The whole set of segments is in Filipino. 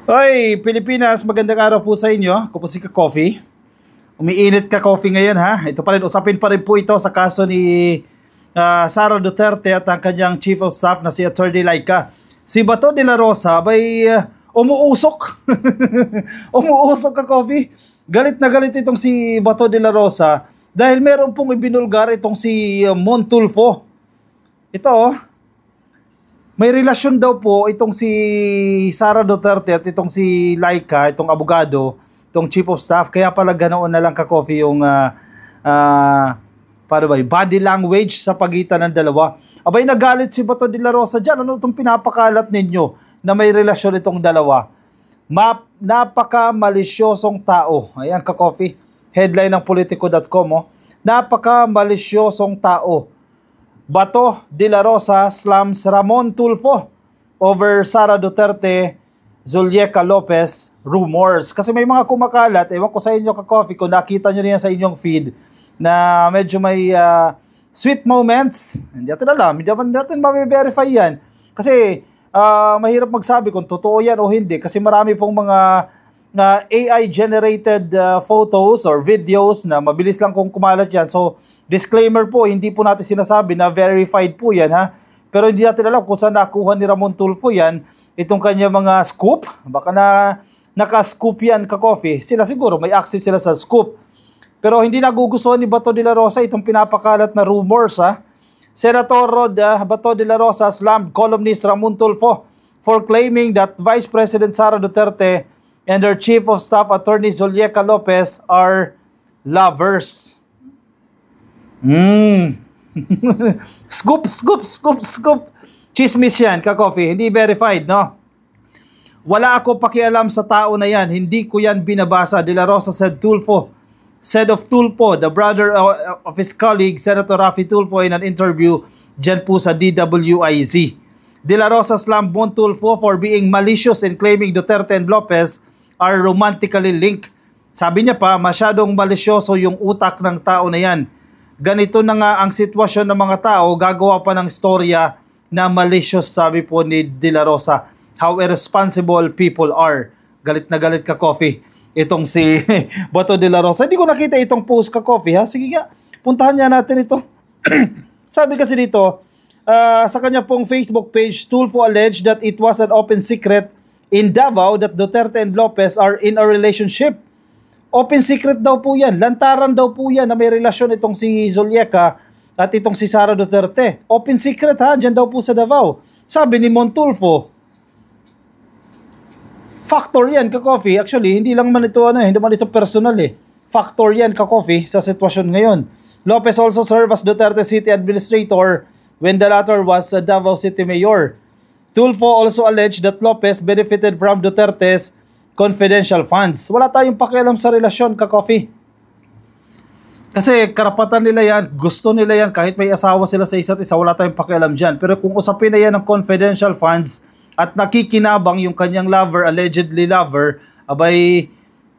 Hoy, Pilipinas, magandang araw po sa inyo. Ako po si Ka-Coffee. Umiinit ka-coffee ngayon ha. Ito pa rin, usapin pa rin po ito sa kaso ni Sara Duterte at ang kanyang Chief of Staff na si Attorney Laika. Si Bato de la Rosa bay umuusok. Umuusok ka-coffee. Galit na galit itong si Bato de la Rosa dahil meron pong ibinulgar itong si Mon Tulfo. Ito may relasyon daw po itong si Sara Duterte at itong si Laika, itong abogado, itong Chief of Staff. Kaya pala ganoon na lang ka-coffee yung body language sa pagitan ng dalawa. Abay, nagalit si Bato de la Rosa dyan. Ano itong pinapakalat ninyo na may relasyon itong dalawa? Napaka-malisyosong tao. Ayan ka-coffee. Headline ng Politico.com. Napaka-malisyosong tao. Bato de la Rosa slams Ramon Tulfo over Sara Duterte, Zulyeca Lopez rumors. Kasi may mga kumakalat, ewan ko sa inyo ka-coffee, kung nakita nyo niyan sa inyong feed, na medyo may sweet moments. Hindi natin alam, hindi natin ma-verify yan. Kasi mahirap magsabi kung totoo yan o hindi. Kasi marami pong mga AI-generated photos or videos na mabilis lang kung kumalat yan. So, disclaimer po, hindi po natin sinasabi na verified po yan ha. Pero hindi natin alam kung saan nakuha ni Ramon Tulfo yan, itong kanya mga scoop. Baka naka-scoop yan ka-coffee. Sila siguro, may access sila sa scoop. Pero hindi nagugustuhan ni Bato de la Rosa itong pinapakalat na rumors ha. Senator Bato de la Rosa slammed columnist Ramon Tulfo for claiming that Vice President Sara Duterte and her Chief of Staff Attorney Zulyeca Lopez are lovers. Scoop. Chismis yan, ka-coffee. Hindi verified, no? Wala ako pakialam sa tao na yan. Hindi ko yan binabasa. De la Rosa said of Tulfo, the brother of his colleague, Senator Raffy Tulfo, in an interview dyan po sa DWIZ. De la Rosa slammed Mon Tulfo for being malicious in claiming Duterte and Lopez are romantically linked. Sabi niya pa, masyadong malisyoso yung utak ng tao na yan. Ganito na nga ang sitwasyon ng mga tao, gagawa pa ng storya na malicious, sabi po ni De la Rosa. How irresponsible people are. Galit na galit ka-coffee. Itong si Bato de la Rosa. Hindi ko nakita itong post ka-coffee ha. Sige nga, puntahan niya natin ito. Sabi kasi dito, sa kanya pong Facebook page, Tulfo alleged that it was an open secret in Davao that Duterte and Lopez are in a relationship. Open secret daw po yan. Lantaran daw po yan na may relasyon itong si Zulyeca at itong si Sara Duterte. Open secret ha, dyan daw po sa Davao. Sabi ni Mon Tulfo. Factor yan ka-coffee. Actually, hindi lang man ito, hindi man ito personal eh. Factor yan ka-coffee sa sitwasyon ngayon. Lopez also served as Duterte City Administrator when the latter was Davao City Mayor. Tulfo also alleged that Lopez benefited from Duterte's confidential funds. Wala tayong pakialam sa relasyon, ka-coffee. Kasi karapatan nila yan, gusto nila yan, kahit may asawa sila sa isa't isa, wala tayong pakialam dyan. Pero kung usapin na yan ng confidential funds at nakikinabang yung kanyang lover, allegedly lover, abay,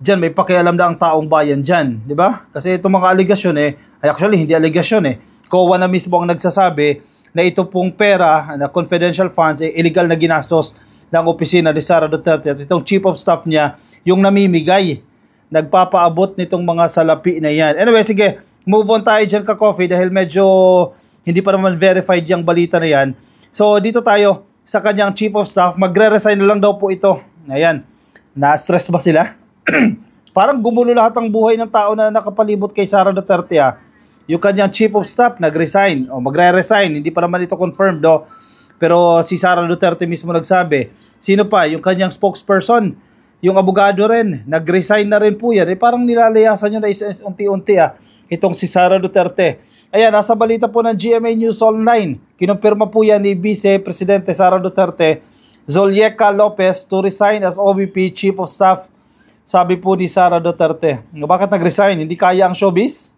dyan may pakialam na ang taong bayan dyan. Di ba? Kasi itong mga aligasyon actually hindi aligasyon COA na mismo ang nagsasabi na ito pong pera na confidential funds illegal na ginastos ng opisina ni Sara Duterte at itong Chief of Staff niya yung namimigay, nagpapaabot nitong mga salapi na yan. Anyway, sige, move on tayo dyan ka-coffee dahil medyo hindi pa naman verified yung balita na yan. So dito tayo sa kanyang Chief of Staff, magre-resign na lang daw po ito. Ayan, na-stress ba sila? Parang gumulo lahat ang buhay ng tao na nakapalibot kay Sara Duterte Yung kanyang Chief of Staff nag-resign o magre-resign, hindi pa naman ito confirmed pero si Sara Duterte mismo nagsabi. Sino pa? Yung kanyang spokesperson, yung abogado rin, nag-resign na rin po yan. Parang nilalayasan nyo na unti-unti itong si Sara Duterte. Ayan, nasa balita po ng GMA News Online. Kinumpirma po yan ni Vice Presidente Sara Duterte, Zulyeca Lopez to resign as OVP Chief of Staff. Sabi po ni Sara Duterte. Bakit nag-resign? Hindi kaya ang showbiz?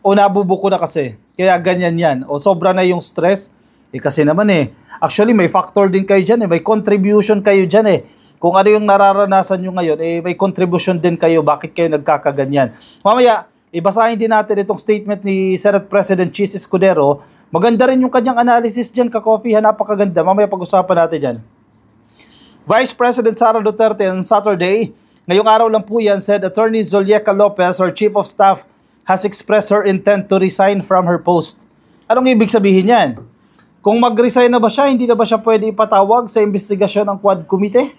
O nabubuko na kasi? Kaya ganyan yan. O sobra na yung stress? Kasi naman actually may factor din kayo dyan may contribution kayo dyan Kung ano yung nararanasan nyo ngayon, may contribution din kayo. Bakit kayo nagkakaganyan? Mamaya, ibasahin din natin itong statement ni Senate President Chis Escudero. Maganda rin yung kanyang analysis dyan, ka-coffee. Napakaganda. Mamaya pag-usapan natin dyan. Vice President Sara Duterte on Saturday, ngayong araw lang po yan, said Attorney Zulieca Lopez, her Chief of Staff, has expressed her intent to resign from her post. Anong ibig sabihin yan? Kung mag-resign na ba siya, hindi na ba siya pwede ipatawag sa investigasyon ng Quad Committee?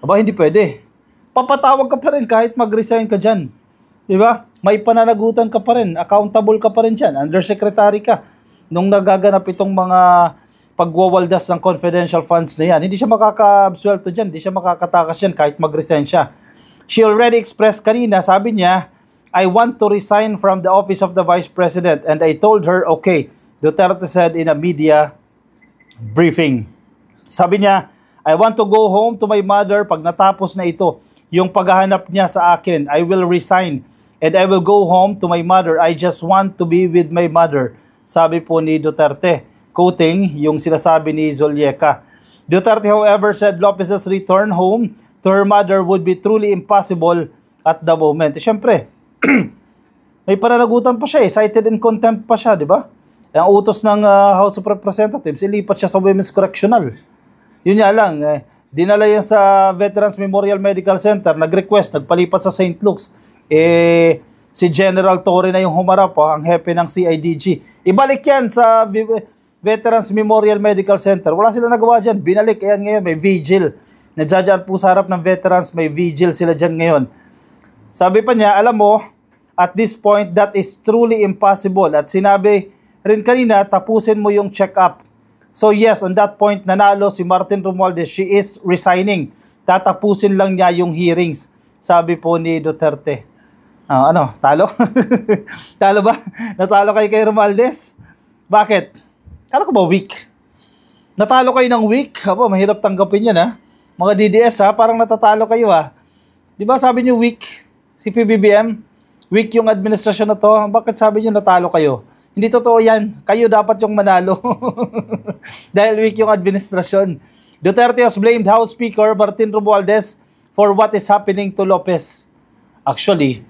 Aba, hindi pwede. Papatawag ka pa rin kahit mag-resign ka dyan. Diba? May pananagutan ka pa rin. Accountable ka pa rin dyan. Undersecretary ka. Nung nagaganap itong mga pagwawaldas ng confidential funds na yan, hindi siya makaka-absuelto dyan. Hindi siya makakatakas dyan kahit mag-resign siya. She already expressed kanina, sabi niya, I want to resign from the office of the Vice President and I told her, okay, Duterte said in a media briefing. Sabi niya, I want to go home to my mother pag natapos na ito. Yung paghahanap niya sa akin, I will resign and I will go home to my mother. I just want to be with my mother. Sabi po ni Duterte, quoting yung sinasabi ni Zulieca. Duterte, however, said Lopez's return home to her mother would be truly impossible at the moment. Siyempre, may pananagutan pa siya cited in contempt pa siya, di ba? Ang utos ng House of Representatives, ilipat siya sa Women's Correctional. Yun nga lang, dinala yan sa Veterans Memorial Medical Center, nag-request, nagpalipat sa St. Luke's. Si General Torre na yung humarap, ang hepe ng CIDG. Ibalik yan sa Veterans Memorial Medical Center. Wala sila nagawa dyan, binalik. Ayan ngayon, may vigil. Nadyan po sa harap ng veterans, may vigil sila dyan ngayon. Sabi pa niya, alam mo, at this point, that is truly impossible. At sinabi rin kanina, tapusin mo yung check-up. So yes, on that point, nanalo si Martin Romualdez. She is resigning. Tatapusin lang niya yung hearings. Sabi po ni Duterte. Talo? Talo ba? Natalo kayo kay Romualdez? Bakit? Kala ko ba weak? Natalo kayo ng weak? Aba, mahirap tanggapin yan, ha? Mga DDS, ha? Parang natatalo kayo, ha? Di ba sabi niyo weak? Si PBBM, weak yung administrasyon na to. Bakit sabi niyo natalo kayo? Hindi totoo yan. Kayo dapat yung manalo. Dahil weak yung administrasyon. Duterte has blamed House Speaker Martin Romualdez for what is happening to Lopez. Actually,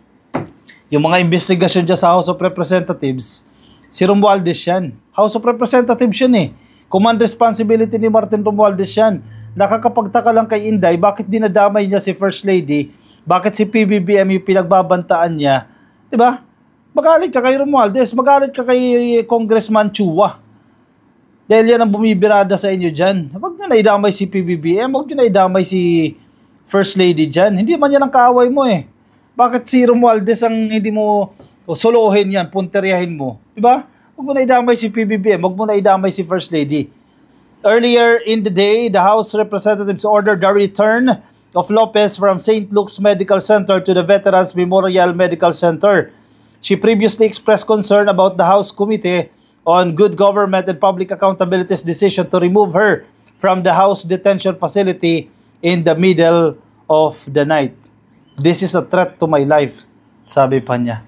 yung mga investigasyon dyan sa House of Representatives, si Romualdez yan. House of Representatives yan eh. Command responsibility ni Martin Romualdez yan. Nakakapagtaka lang kay Inday, bakit dinadamay niya si First Lady? Bakit si PBBM yung pinagbabantaan niya? Diba? Magalit ka kay Romualdez, magalit ka kay Congressman Chua. Dahil yan ang bumibirada sa inyo dyan. Huwag nyo na idamay si PBBM, huwag nyo na idamay si First Lady dyan. Hindi man yan ang kaaway mo eh. Bakit si Romualdez ang hindi mo solohin yan, punteryahin mo? Diba? Huwag mo na idamay si PBBM, huwag mo na idamay si First Lady. Earlier in the day, the House Representatives ordered the return of Lopez from St. Luke's Medical Center to the Veterans Memorial Medical Center. She previously expressed concern about the House Committee on Good Government and Public Accountability's decision to remove her from the House detention facility in the middle of the night. This is a threat to my life, sabi pa niya.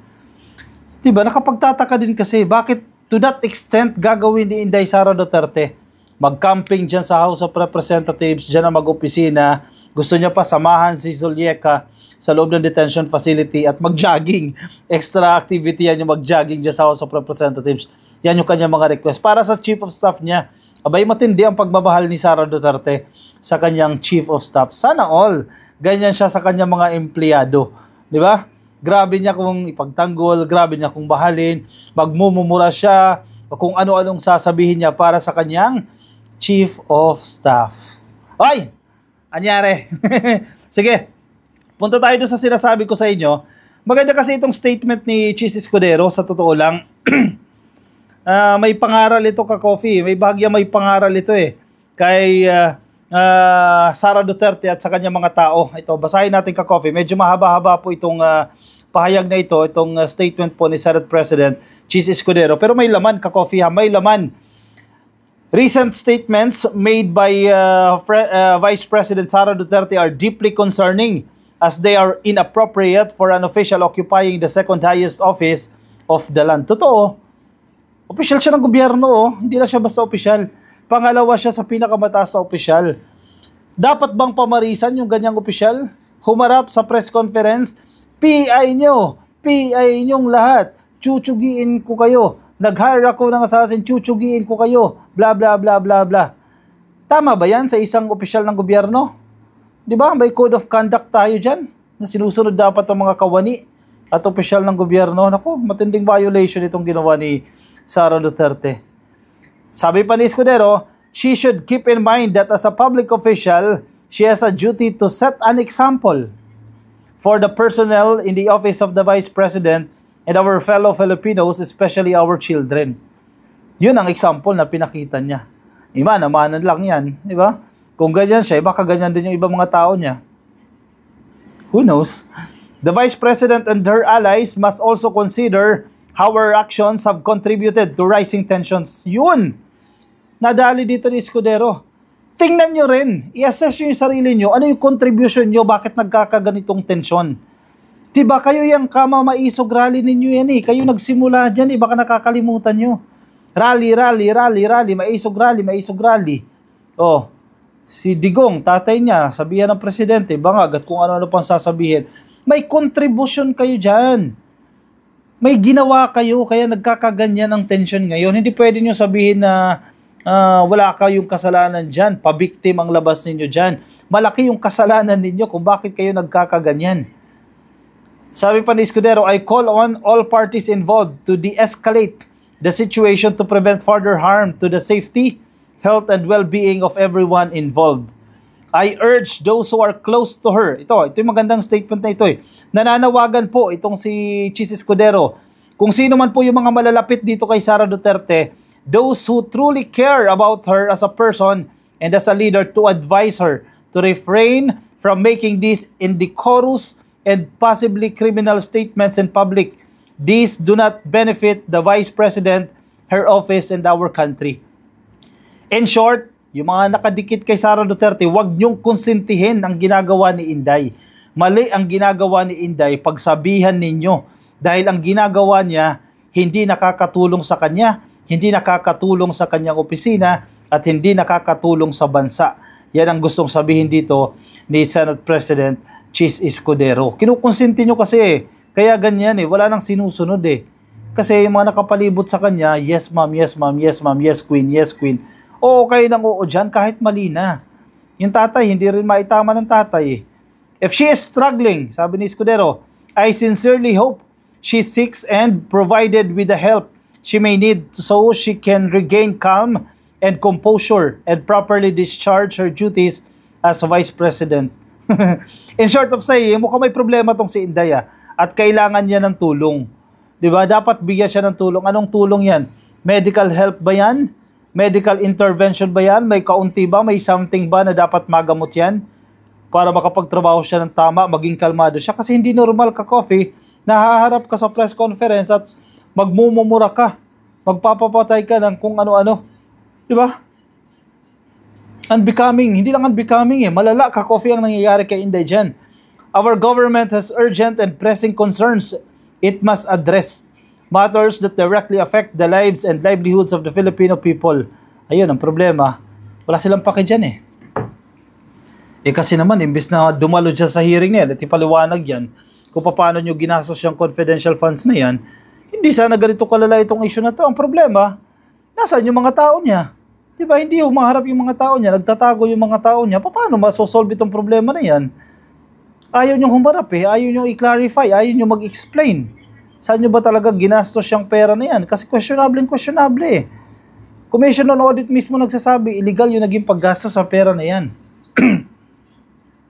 Diba, nakapagtataka din kasi, bakit to that extent gagawin ni Inday Sara Duterte? Mag-camping dyan sa House of Representatives, dyan na mag-opisina. Gusto niya pa samahan si Zulieca sa loob ng detention facility at mag-jogging. Extra activity yan yung mag-jogging dyan sa House of Representatives. Yan yung kanyang mga request. Para sa Chief of Staff niya, abay matindi ang pagmamahal ni Sara Duterte sa kanyang Chief of Staff. Sana all. Ganyan siya sa kanyang mga empleyado. Di ba? Grabe niya kung ipagtanggol, grabe niya kung bahalin, magmumura siya, kung ano-anong sasabihin niya para sa kanyang Chief of Staff. Ay! Anyari? Sige, punta tayo doon sa sinasabi ko sa inyo. Maganda kasi itong statement ni Chis Escudero, sa totoo lang. May pangaral ito ka-coffee. May pangaral ito eh. Kay Sara Duterte at sa kanyang mga tao. Ito, basahin natin ka-coffee. Medyo mahaba-haba po itong pahayag na ito, itong statement po ni Senate President Chis Escudero. Pero may laman ka-coffee ha, may laman. Recent statements made by Vice President Sara Duterte are deeply concerning as they are inappropriate for an official occupying the second highest office of the land. Totoo. Opisyal siya ng gobyerno, oh. Hindi na siya basta opisyal. Pangalawa siya sa pinakamataas na opisyal. Dapat bang pamarisan yung ganyang opisyal? Humarap sa press conference, PI nyo, PI nyong lahat, chuchugiin ko kayo. Nag-hire ako ng assassin, chuchugiin ko kayo, bla bla bla bla bla. Tama ba yan sa isang opisyal ng gobyerno? Di ba? May code of conduct tayo dyan na sinusunod dapat ng mga kawani at opisyal ng gobyerno. Naku, matinding violation itong ginawa ni Sara Duterte. Sabi pa ni Escudero, she should keep in mind that as a public official, she has a duty to set an example for the personnel in the office of the Vice President and our fellow Filipinos, especially our children. Yun ang example na pinakita niya. Namanan lang yan, di ba? Kung ganyan siya, baka ganyan din yung ibang mga tao niya. Who knows? The Vice President and her allies must also consider how her actions have contributed to rising tensions. Yun! Nadali dito ni Escudero. Tingnan nyo rin, i-assess nyo yung sarili nyo, ano yung contribution nyo, bakit nagkakaganitong tensyon. Diba, kayo yung maisog rally ninyo yan eh. Kayo nagsimula dyan eh, baka nakakalimutan nyo. Rally, maisog rally. Oh, si Digong, tatay niya, sabihan ng presidente, bangag at kung ano-ano pang sasabihin. May contribution kayo dyan. May ginawa kayo, kaya nagkakaganyan ang tension ngayon. Hindi pwede nyo sabihin na wala kayong kasalanan dyan, pabiktim ang labas ninyo dyan. Malaki yung kasalanan ninyo kung bakit kayo nagkakaganyan. Sabi pa ni Escudero, I call on all parties involved to de-escalate the situation to prevent further harm to the safety, health, and well-being of everyone involved. I urge those who are close to her. Ito yung magandang statement na ito eh. Nananawagan po itong si Chis Escudero. Kung sino man po yung mga malalapit dito kay Sara Duterte, those who truly care about her as a person and as a leader, to advise her to refrain from making these indecorous and possibly criminal statements in public. These do not benefit the Vice President, her office, and our country. In short, yung mga nakadikit kay Sara Duterte, huwag niyong konsentihin ang ginagawa ni Inday. Mali ang ginagawa ni Inday, pagsabihan ninyo. Dahil ang ginagawa niya, hindi nakakatulong sa kanya, hindi nakakatulong sa kanyang opisina, at hindi nakakatulong sa bansa. Yan ang gustong sabihin dito ni Senate President Chis Escudero. Kinukonsenti nyo kasi kaya ganyan eh, wala nang sinusunod eh. Kasi yung mga nakapalibot sa kanya, yes ma'am, yes ma'am, yes ma'am, yes queen, yes queen. Oo, kayo nang oo dyan kahit mali na. Yung tatay, hindi rin maitama ng tatay eh. If she is struggling, sabi ni Escudero, I sincerely hope she seeks and provided with the help she may need so she can regain calm and composure and properly discharge her duties as Vice President. In short of saying, mukhang may problema tong si Inday at kailangan niya ng tulong. Diba? Dapat bigyan siya ng tulong. Anong tulong yan? Medical help ba yan? Medical intervention ba yan? May kaunti ba? May something ba na dapat magamot yan? Para makapagtrabaho siya ng tama, maging kalmado siya. Kasi hindi normal ka, Coffee, nahaharap ka sa press conference at magmumumura ka. Magpapapatay ka ng kung ano-ano. Diba? Unbecoming. Hindi lang unbecoming eh. Malala ka, Coffee, ang nangyayari kay Inday dyan. Our government has urgent and pressing concerns it must address. Matters that directly affect the lives and livelihoods of the Filipino people. Ayun, ang problema. Wala silang pake dyan eh. Eh kasi naman, imbis na dumalo dyan sa hearing na yan, at ipaliwanag yan, kung paano nyo ginastos yung confidential funds na yan, hindi sana ganito kalala itong issue na to. Ang problema, nasaan yung mga tao niya? Diba, hindi humaharap yung mga tao niya, nagtatago yung mga tao niya, paano masosolve itong problema na yan? Ayaw nyo humarap eh, ayaw nyo i-clarify, ayaw nyo mag-explain. Saan nyo ba talaga ginastos yung pera na yan? Kasi questionable eh. Commission on Audit mismo nagsasabi, illegal yung naging paggastos sa pera na yan.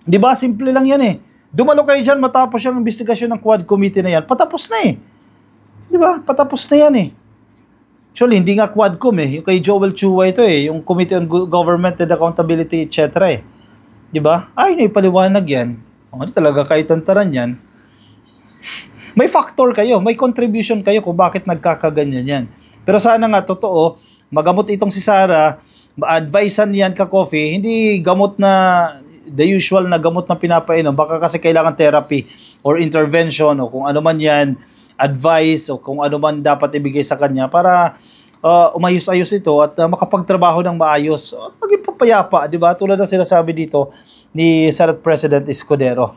Diba, simple lang yan eh. Dumalo kayo dyan matapos yung investigasyon ng Quad Committee na yan, patapos na eh. Diba, patapos na yan eh. Actually, hindi nga Quadcom eh. Yung kay Joel Chua ito eh. Yung Committee on Government and Accountability, etc. eh. Diba? Ayaw na ipaliwanag yan. Hindi talaga kayo tantaran yan. May factor kayo, may contribution kayo kung bakit nagkakaganyan yan. Pero sana nga, totoo, magamot itong si Sara, ma-advisean yan ka, Coffee, hindi gamot na, the usual na gamot na pinapainom, baka kasi kailangan therapy or intervention o kung ano man yan, advice o kung ano man dapat ibigay sa kanya para umayos-ayos ito at makapagtrabaho ng maayos. Maging papayapa, di ba? Tulad na sinasabi dito ni Senate President Escudero.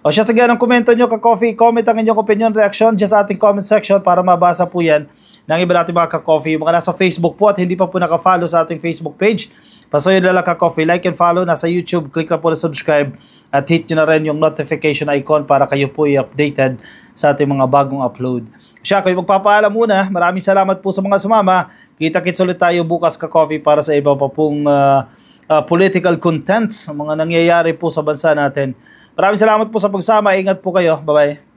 O siya, sige, anong komento nyo ka-Coffee? Comment ang inyong opinion, reaction dyan sa ating comment section para mabasa po yan ng iba natin mga ka-Coffee. Mga nasa Facebook po at hindi pa po naka-follow sa ating Facebook page, Pasoy Dala Ka Coffee. Like and follow. Nasa YouTube. Click na po na subscribe. At hit nyo na rin yung notification icon para kayo po i-updated sa ating mga bagong upload. Siya, kayo magpapaalam muna. Maraming salamat po sa mga sumama. Kita-kits ulit tayo bukas Ka Coffee para sa iba pa pong political contents, mga nangyayari po sa bansa natin. Maraming salamat po sa pagsama. Ingat po kayo. Bye-bye.